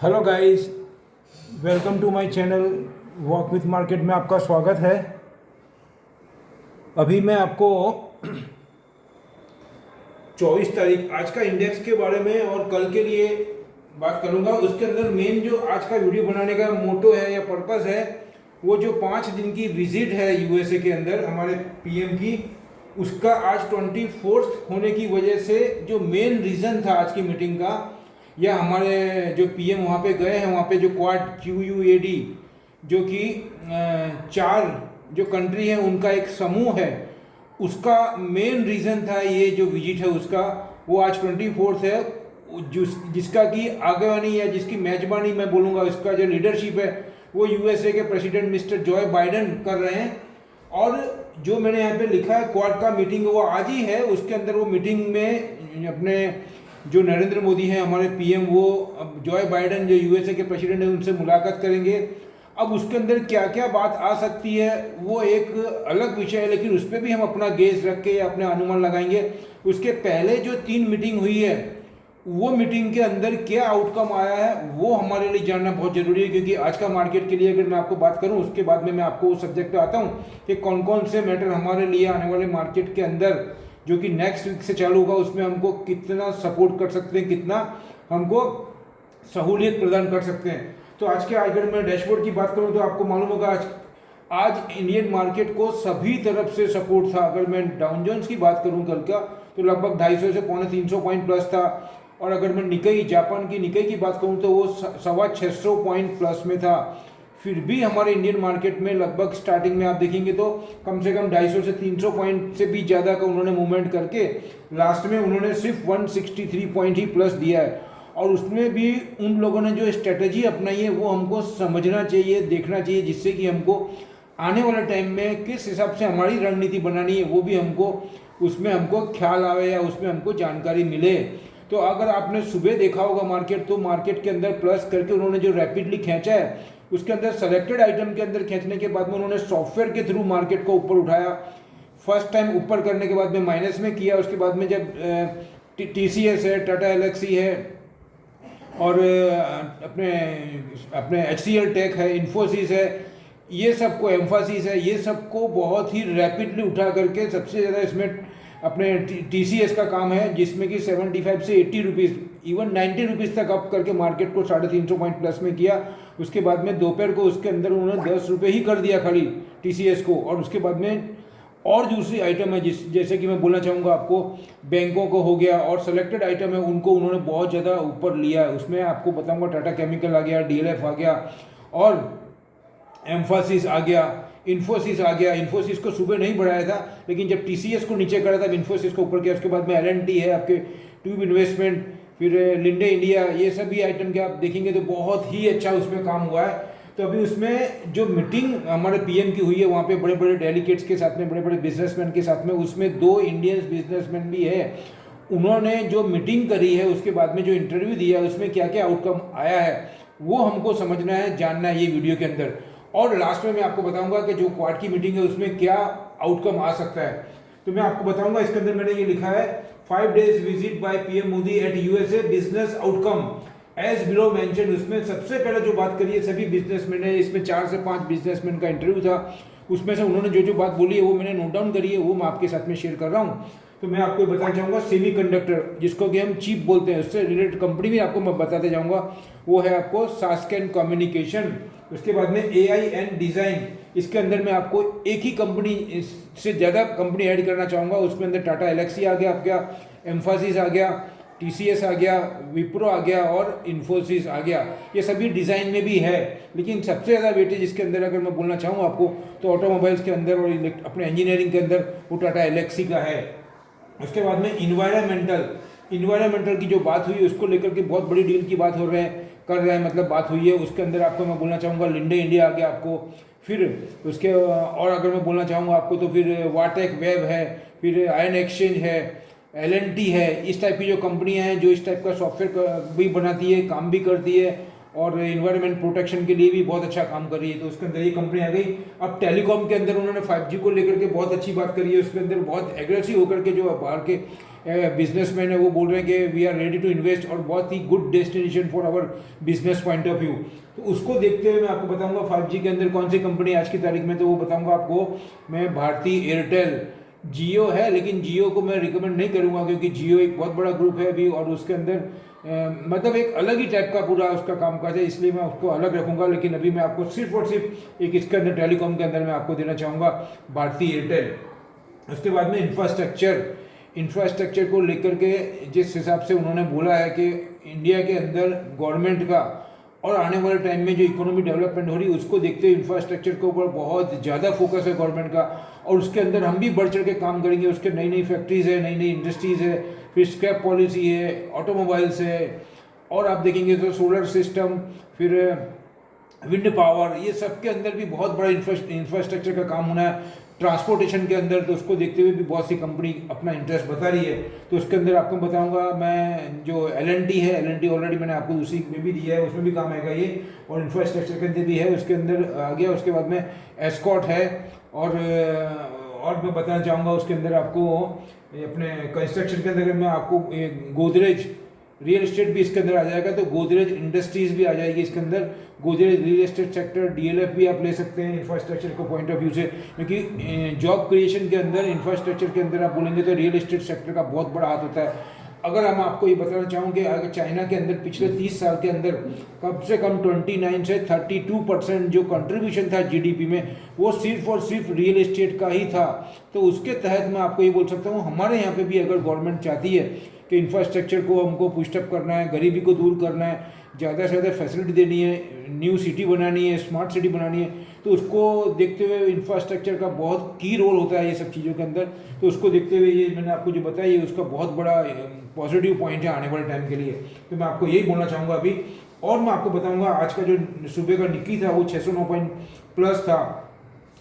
Hello guys, welcome to my channel walk with market में आपका स्वागत है। अभी मैं आपको 24 तारीख आज का इंडेक्स के बारे में और कल के लिए बात करूंगा। उसके अंदर मेन जो आज का वीडियो बनाने का मोटो है या पर्पस है, वो जो 5 दिन की विजिट है यूएसए के अंदर हमारे पीएम की, उसका आज 24th होने की वजह से जो मेन रीज़न था आज की मीटिंग का, या हमारे जो पीएम वहाँ पे गए हैं, वहाँ पे जो क्वाड QUAD जो कि 4 जो कंट्री है उनका एक समूह है, उसका मेन रीज़न था ये जो विजिट है उसका, वो आज 24th है। जिसका कि आगेवानी या जिसकी मेजबानी मैं बोलूँगा, इसका जो लीडरशिप है वो यूएसए के प्रेसिडेंट मिस्टर जॉय बाइडन कर रहे हैं। और जो मैंने यहाँ पे लिखा है क्वाड का मीटिंग वो आज ही है। उसके अंदर वो मीटिंग में अपने जो नरेंद्र मोदी हैं हमारे पीएम, वो जॉय बाइडन जो यूएसए के प्रेसिडेंट हैं उनसे मुलाकात करेंगे। अब उसके अंदर क्या क्या बात आ सकती है वो एक अलग विषय है, लेकिन उस पर भी हम अपना गेस रख के अपने अनुमान लगाएंगे। उसके पहले जो 3 मीटिंग हुई है, वो मीटिंग के अंदर क्या आउटकम आया है वो हमारे लिए जानना बहुत ज़रूरी है, क्योंकि आज का मार्केट के लिए अगर मैं आपको बात करूं, उसके बाद में मैं आपको उस सब्जेक्ट पे आता हूं कि कौन कौन से मैटर हमारे लिए आने वाले मार्केट के अंदर जो कि नेक्स्ट वीक से चालू होगा उसमें हमको कितना सपोर्ट कर सकते हैं, कितना हमको सहूलियत प्रदान कर सकते हैं। तो आज के अगर मैं डैशबोर्ड की बात करूं तो आपको मालूम होगा आज इंडियन मार्केट को सभी तरफ से सपोर्ट था। अगर मैं डाउ जोन्स की बात करूं कल का, तो लगभग 250 से 350 पॉइंट प्लस था। और अगर मैं निकाई जापान की निकाई की बात करूं तो वो 650 पॉइंट प्लस में था। फिर भी हमारे इंडियन मार्केट में लगभग स्टार्टिंग में आप देखेंगे तो कम से कम 250 से 300 पॉइंट से भी ज़्यादा का उन्होंने मूवमेंट करके लास्ट में उन्होंने सिर्फ 163 पॉइंट ही प्लस दिया है। और उसमें भी उन लोगों ने जो स्ट्रेटजी अपनाई है वो हमको समझना चाहिए, देखना चाहिए, जिससे कि हमको आने वाले टाइम में किस हिसाब से हमारी रणनीति बनानी है वो भी हमको उसमें हमको ख्याल आवे या उसमें हमको जानकारी मिले। तो अगर आपने सुबह देखा होगा मार्केट, तो मार्केट के अंदर प्लस करके उन्होंने जो रैपिडली खींचा है, उसके अंदर सेलेक्टेड आइटम के अंदर खींचने के बाद में उन्होंने सॉफ्टवेयर के थ्रू मार्केट को ऊपर उठाया। फर्स्ट टाइम ऊपर करने के बाद में माइनस में किया। उसके बाद में जब TCS है, टाटा एलेक्सी है और अपने अपने HCL टेक है, इन्फोसिस है, ये सबको एम्फासिस है, ये सबको बहुत ही रैपिडली उठा करके सबसे ज़्यादा इसमें अपने TCS का काम है, जिसमें कि 75 से 80 रुपीज़, इवन 90 रुपीज़ तक अप करके मार्केट को 350 पॉइंट प्लस में किया। उसके बाद में दोपहर को उसके अंदर उन्होंने 10 रुपये ही कर दिया खाली TCS को। और उसके बाद में और दूसरी आइटम है जैसे कि मैं बोलना चाहूँगा आपको, बैंकों को हो गया और सेलेक्टेड आइटम है उनको उन्होंने बहुत ज़्यादा ऊपर लिया है। उसमें आपको बताऊँगा टाटा केमिकल आ गया, DLF आ गया और एम्फासिस आ गया, इन्फोसिस आ गया। इन्फोसिस को सुबह नहीं बढ़ाया था, लेकिन जब TCS को नीचे करा था इन्फोसिस को ऊपर किया। उसके बाद में L&T है, आपके ट्यूब इन्वेस्टमेंट, फिर लिंडे इंडिया, ये सभी आइटम के आप देखेंगे तो बहुत ही अच्छा उसमें काम हुआ है। तो अभी उसमें जो मीटिंग हमारे पीएम की हुई है, वहाँ पे बड़े बड़े डेलीगेट्स के साथ में, बड़े बड़े बिजनेसमैन के साथ में, उसमें 2 इंडियन बिजनेसमैन भी है। उन्होंने जो मीटिंग करी है उसके बाद में जो इंटरव्यू दिया है, उसमें क्या क्या आउटकम आया है वो हमको समझना है, जानना है ये वीडियो के अंदर। और लास्ट में मैं आपको बताऊंगा कि जो क्वाड की मीटिंग है उसमें क्या आउटकम आ सकता है। तो मैं आपको बताऊंगा, इसके अंदर मैंने ये लिखा है 5 days visit by PM Modi at USA, business outcome as below mention. उसमें सबसे पहले जो बात करी है सभी बिजनेसमैन है, इसमें 4 से 5 बिजनेसमैन का इंटरव्यू था। उसमें से उन्होंने जो जो बात बोली है वो मैंने नोट डाउन करी है, वो मैं आपके साथ में शेयर कर रहा हूँ। तो मैं आपको बताना चाहूँगा सेमीकंडक्टर, जिसको कि हम चिप बोलते हैं, उससे रिलेटेड कंपनी भी आपको मैं बताते जाऊँगा। वो है आपको सास्केन कम्युनिकेशन। उसके बाद में AI एंड डिज़ाइन, इसके अंदर मैं आपको एक ही कंपनी से ज़्यादा कंपनी ऐड करना चाहूँगा। उसमें अंदर टाटा एलेक्सी आ गया, आपका एम्फासिस आ गया, TCS आ गया, विप्रो आ गया और इन्फोसिस आ गया। ये सभी डिज़ाइन में भी है, लेकिन सबसे ज़्यादा वेटेज इसके अंदर अगर मैं बोलना चाहूँ आपको, तो ऑटोमोबाइल्स के अंदर और अपने इंजीनियरिंग के अंदर वो टाटा एलेक्सी का है। उसके बाद में इन्वायरमेंटल की जो बात हुई उसको लेकर के बहुत बड़ी डील की बात कर रहे हैं, मतलब बात हुई है। उसके अंदर आपको मैं बोलना चाहूँगा लिंडे इंडिया आ गया आपको, फिर उसके और अगर मैं बोलना चाहूँगा आपको तो फिर वाटेक वेब है, फिर आयन एक्सचेंज है, L&T है। इस टाइप की जो कंपनियाँ हैं जो इस टाइप का सॉफ्टवेयर भी बनाती है, काम भी करती है और इन्वायरमेंट प्रोटेक्शन के लिए भी बहुत अच्छा काम कर रही है। तो उसके अंदर ये कंपनी आ गई। अब टेलीकॉम के अंदर उन्होंने 5G को लेकर के बहुत अच्छी बात करी है। उसके अंदर बहुत एग्रेसिव होकर के जो बाहर के बिजनेसमैन है वो बोल रहे हैं कि we are ready to invest और बहुत ही good destination for our business point of view. तो उसको देखते हुए मैं आपको बताऊंगा 5G के अंदर कौन सी कंपनी आज की तारीख में, तो वो बताऊंगा आपको मैं। भारती एयरटेल, जियो है, लेकिन जियो को मैं रिकमेंड नहीं करूंगा क्योंकि जियो एक बहुत बड़ा ग्रुप है अभी और उसके अंदर मतलब एक अलग ही टाइप का पूरा उसका कामकाज है, इसलिए मैं उसको अलग रखूंगा। लेकिन अभी मैं आपको सिर्फ और सिर्फ एक इसके अंदर टेलीकॉम के अंदर मैं आपको देना चाहूँगा भारती एयरटेल। उसके बाद में इंफ्रास्ट्रक्चर को लेकर के जिस हिसाब से उन्होंने बोला है कि इंडिया के अंदर गवर्नमेंट का और आने वाले टाइम में जो इकोनॉमी डेवलपमेंट हो रही है उसको देखते हुए इंफ्रास्ट्रक्चर के ऊपर बहुत ज़्यादा फोकस है गवर्नमेंट का, और उसके अंदर हम भी बढ़ चढ़ के काम करेंगे। उसके नई नई फैक्ट्रीज़ है, नई नई इंडस्ट्रीज़ है, फिर स्क्रैप पॉलिसी है, ऑटोमोबाइल्स है, और आप देखेंगे तो सोलर सिस्टम, फिर विंड पावर, ये सब के अंदर भी बहुत बड़ा इंफ्रास्ट्रक्चर का काम होना है। ट्रांसपोर्टेशन के अंदर तो उसको देखते हुए भी बहुत सी कंपनी अपना इंटरेस्ट बता रही है। तो उसके अंदर आपको बताऊंगा मैं, जो L&T है, L&T ऑलरेडी मैंने आपको दूसरी में भी दिया है, उसमें भी काम आएगा ये, और इंफ्रास्ट्रक्चर के अंदर भी है, उसके अंदर आ गया। उसके बाद में एस्कॉर्ट है, और मैं बताना चाहूँगा उसके अंदर आपको अपने कंस्ट्रक्शन के अंदर मैं आपको गोदरेज रियल एस्टेट भी इसके अंदर आ जाएगा, तो गोदरेज इंडस्ट्रीज भी आ जाएगी इसके अंदर। Godrej real estate sector, DLF भी आप ले सकते हैं इंफ्रास्ट्रक्चर को पॉइंट ऑफ व्यू से, क्योंकि जॉब क्रिएशन के अंदर इंफ्रास्ट्रक्चर के अंदर आप बोलेंगे तो रियल एस्टेट सेक्टर का बहुत बड़ा हाथ होता है। अगर हम आपको ये बताना चाहूँ कि अगर चाइना के अंदर पिछले 30 साल के अंदर कम से कम 29 से 32% जो कंट्रीब्यूशन था GDP में, वो सिर्फ और सिर्फ रियल एस्टेट का ही था। तो उसके तहत मैं आपको ये बोल सकता हूँ हमारे यहाँ पे भी अगर गवर्नमेंट चाहती है कि इंफ्रास्ट्रक्चर को हमको पुशअप करना है, गरीबी को दूर करना है, ज़्यादा से ज़्यादा फैसिलिटी देनी है, न्यू सिटी बनानी है, स्मार्ट सिटी बनानी है, तो उसको देखते हुए इंफ्रास्ट्रक्चर का बहुत की रोल होता है ये सब चीज़ों के अंदर। तो उसको देखते हुए ये मैंने आपको जो बताया ये उसका बहुत बड़ा पॉजिटिव पॉइंट है आने वाले टाइम के लिए। तो मैं आपको यही बोलना चाहूँगा अभी। और मैं आपको बताऊँगा आज का जो सुबह का निकी था वो 609 पॉइंट प्लस था,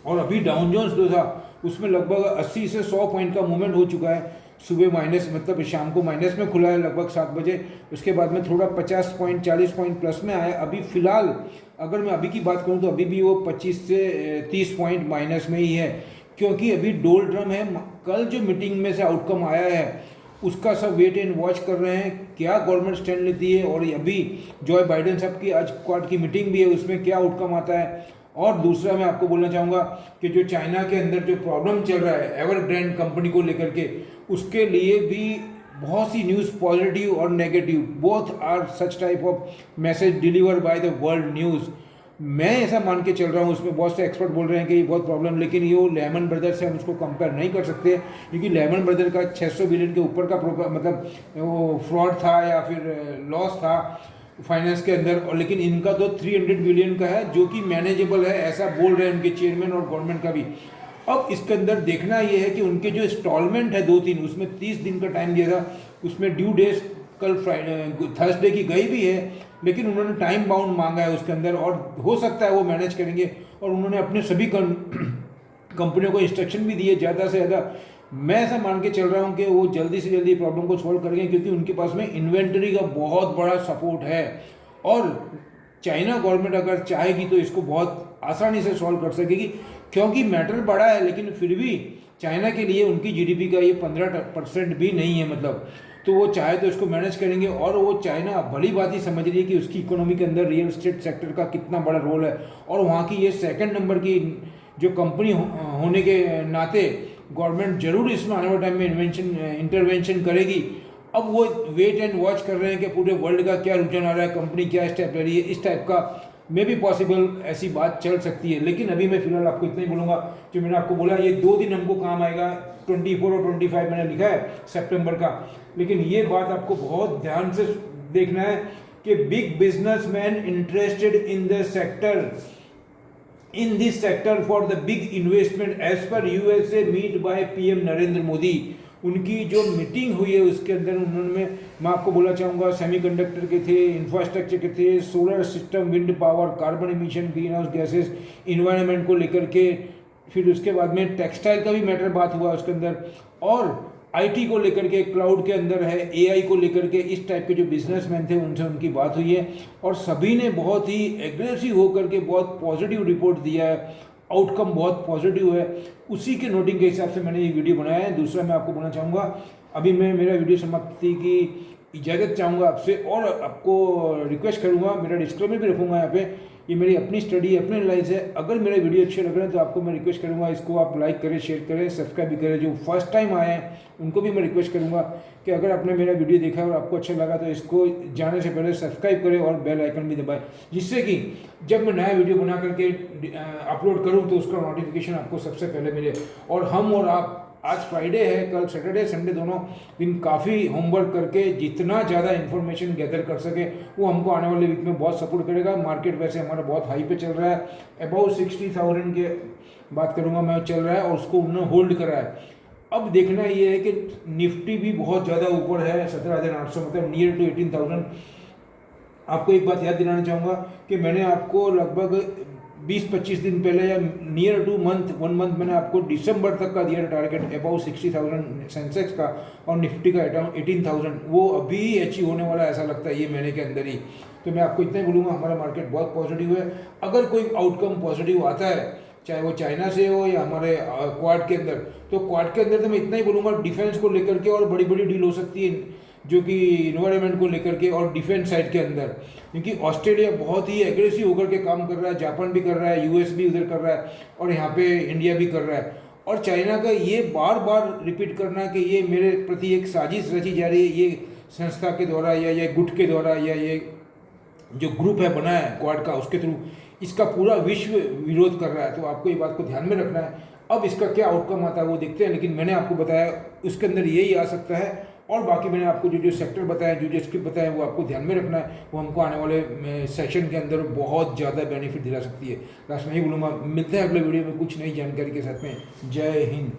और अभी डाउन जोन्स जो था उसमें लगभग 80 से 100 पॉइंट का मूवमेंट हो चुका है। सुबह माइनस मतलब शाम को माइनस में खुला है लगभग 7 बजे, उसके बाद में थोड़ा 50 पॉइंट 40 पॉइंट प्लस में आया। अभी फिलहाल अगर मैं अभी की बात करूं तो अभी भी वो 25 से 30 पॉइंट माइनस में ही है, क्योंकि अभी डोल ड्रम है। कल जो मीटिंग में से आउटकम आया है उसका सब वेट एंड वॉच कर रहे हैं क्या गवर्नमेंट स्टैंड लेती है, और अभी जो बाइडेन साहब की आज क्वाड की मीटिंग भी है उसमें क्या आउटकम आता है। और दूसरा मैं आपको बोलना चाहूँगा कि जो चाइना के अंदर जो प्रॉब्लम चल रहा है एवरग्रैंड कंपनी को लेकर के, उसके लिए भी बहुत सी न्यूज़ पॉजिटिव और negative both are such type of message deliver by the world news. मैं ऐसा मान के चल रहा हूँ, उसमें बहुत से एक्सपर्ट बोल रहे हैं कि ये बहुत प्रॉब्लम, लेकिन ये लेमन ब्रदर से हम उसको कंपेयर नहीं कर सकते, क्योंकि लेमन ब्रदर का 600 बिलियन के ऊपर का मतलब वो फ्रॉड था या फिर लॉस था फाइनेंस के अंदर, और लेकिन इनका तो 300 बिलियन का है जो कि मैनेजेबल है, ऐसा बोल रहे हैं उनके चेयरमैन और गवर्नमेंट का भी। अब इसके अंदर देखना ये है कि उनके जो इंस्टॉलमेंट है 2-3, उसमें 30 दिन का टाइम दिया था, उसमें ड्यू डेट कल थर्सडे की गई भी है, लेकिन उन्होंने टाइम बाउंड मांगा है उसके अंदर, और हो सकता है वो मैनेज करेंगे। और उन्होंने अपने सभी कंपनियों को इंस्ट्रक्शन भी दिए ज़्यादा से ज़्यादा। मैं ऐसा मान के चल रहा हूँ कि वो जल्दी से जल्दी प्रॉब्लम को सॉल्व करेंगे, क्योंकि उनके पास में इन्वेंटरी का बहुत बड़ा सपोर्ट है, और चाइना गवर्नमेंट अगर चाहेगी तो इसको बहुत आसानी से सॉल्व कर सकेगी, क्योंकि मैटर बड़ा है। लेकिन फिर भी चाइना के लिए उनकी GDP का ये 15% भी नहीं है मतलब, तो वो चाहे तो इसको मैनेज करेंगे। और वो चाइना भली बात ही समझ रही है कि उसकी इकोनॉमी के अंदर रियल एस्टेट सेक्टर का कितना बड़ा रोल है, और वहाँ की ये 2nd नंबर की जो कंपनी होने के नाते गवर्नमेंट जरूर इसमें आने वाले टाइम में इंटरवेंशन करेगी। अब वो वेट एंड वॉच कर रहे हैं कि पूरे वर्ल्ड का क्या रुझान आ रहा है, कंपनी क्या स्टेप ले रही है, इस टाइप का मे भी पॉसिबल ऐसी बात चल सकती है। लेकिन अभी मैं फिलहाल आपको इतना ही बोलूँगा, जो मैंने आपको बोला ये 2 दिन हमको काम आएगा, 24 और 25 मैंने लिखा है सितंबर का। लेकिन ये बात आपको बहुत ध्यान से देखना है कि big businessman interested in the sector in this sector for the big investment as per USA meet by PM Narendra Modi. उनकी जो मीटिंग हुई है उसके अंदर उन्होंने, मैं आपको बोलना चाहूँगा, सेमीकंडक्टर के थे, इंफ्रास्ट्रक्चर के थे, solar system, wind power, carbon emission, green house gases, environment को लेकर के, फिर उसके बाद में टेक्सटाइल का भी मैटर बात हुआ उसके अंदर, और IT को लेकर के, क्लाउड के अंदर है, AI को लेकर के, इस टाइप के जो बिजनेसमैन थे उनसे उनकी बात हुई है, और सभी ने बहुत ही एग्रेसिव होकर के बहुत पॉजिटिव रिपोर्ट दिया है, आउटकम बहुत पॉजिटिव है। उसी के नोटिंग के हिसाब से मैंने ये वीडियो बनाया है। दूसरा मैं आपको बोलना चाहूँगा अभी मैं मेरा वीडियो समाप्ति की इजाज़त चाहूँगा आपसे, और आपको रिक्वेस्ट करूँगा, मेरा डिस्क्लेमर भी रखूँगा यहाँ पे, ये मेरी अपनी स्टडी, अपने एनालाइज है। अगर मेरे वीडियो अच्छे लग रहे हैं तो आपको मैं रिक्वेस्ट करूँगा इसको आप लाइक करें, शेयर करें, सब्सक्राइब भी करें। जो फर्स्ट टाइम आए हैं उनको भी मैं रिक्वेस्ट करूँगा कि अगर आपने मेरा वीडियो देखा और आपको अच्छा लगा तो इसको जाने से पहले सब्सक्राइब करें और बेल आइकन भी दबाएं, जिससे कि जब मैं नया वीडियो बना करके अपलोड करूँ तो उसका नोटिफिकेशन आपको सबसे पहले मिले। और हम और आप, आज फ्राइडे है, कल सैटरडे संडे दोनों दिन काफ़ी होमवर्क करके जितना ज़्यादा इन्फॉर्मेशन गैदर कर सके वो हमको आने वाले वीक में बहुत सपोर्ट करेगा। मार्केट वैसे हमारा बहुत हाई पे चल रहा है, अबाउट 60,000 के बात करूँगा मैं चल रहा है, और उसको उन्होंने होल्ड करा है। अब देखना ये है कि निफ्टी भी बहुत ज़्यादा ऊपर है, 17,800, मतलब नियर टू 18,000। आपको एक बात याद दिलाना चाहूँगा कि मैंने आपको लगभग 20-25 दिन पहले या नियर टू वन मंथ मैंने आपको दिसंबर तक का दिया टारगेट अबाउट 60,000 सेंसेक्स का, और निफ्टी का 18,000, वो अभी अचीव होने वाला ऐसा लगता है ये महीने के अंदर ही। तो मैं आपको इतना ही बोलूँगा, हमारा मार्केट बहुत पॉजिटिव है। अगर कोई आउटकम पॉजिटिव आता है, चाहे वो चाइना से हो या हमारे क्वाड के अंदर, तो क्वाड के अंदर तो मैं इतना ही बोलूँगा डिफेंस को लेकर के और बड़ी बड़ी डील हो सकती है, जो कि इन्वायरमेंट को लेकर के और डिफेंस साइड के अंदर, क्योंकि ऑस्ट्रेलिया बहुत ही एग्रेसिव होकर के काम कर रहा है, जापान भी कर रहा है, यूएस भी उधर कर रहा है, और यहाँ पे इंडिया भी कर रहा है। और चाइना का ये बार बार रिपीट करना कि ये मेरे प्रति एक साजिश रची जा रही है, ये संस्था के द्वारा या ये गुट के द्वारा या ये जो ग्रुप है बना है क्वाड का, उसके थ्रू इसका पूरा विश्व विरोध कर रहा है। तो आपको ये बात को ध्यान में रखना है। अब इसका क्या आउटकम आता है वो देखते हैं, लेकिन मैंने आपको बताया उसके अंदर यही आ सकता है। और बाकी मैंने आपको जो जो सेक्टर बताया, जो जो स्क्रिप्ट बताया, वो आपको ध्यान में रखना है। वो हमको आने वाले सेशन के अंदर बहुत ज़्यादा बेनिफिट दिला सकती है। लास्ट में ही बोलूँगा, मिलते हैं अगले वीडियो में कुछ नई जानकारी के साथ में। जय हिंद।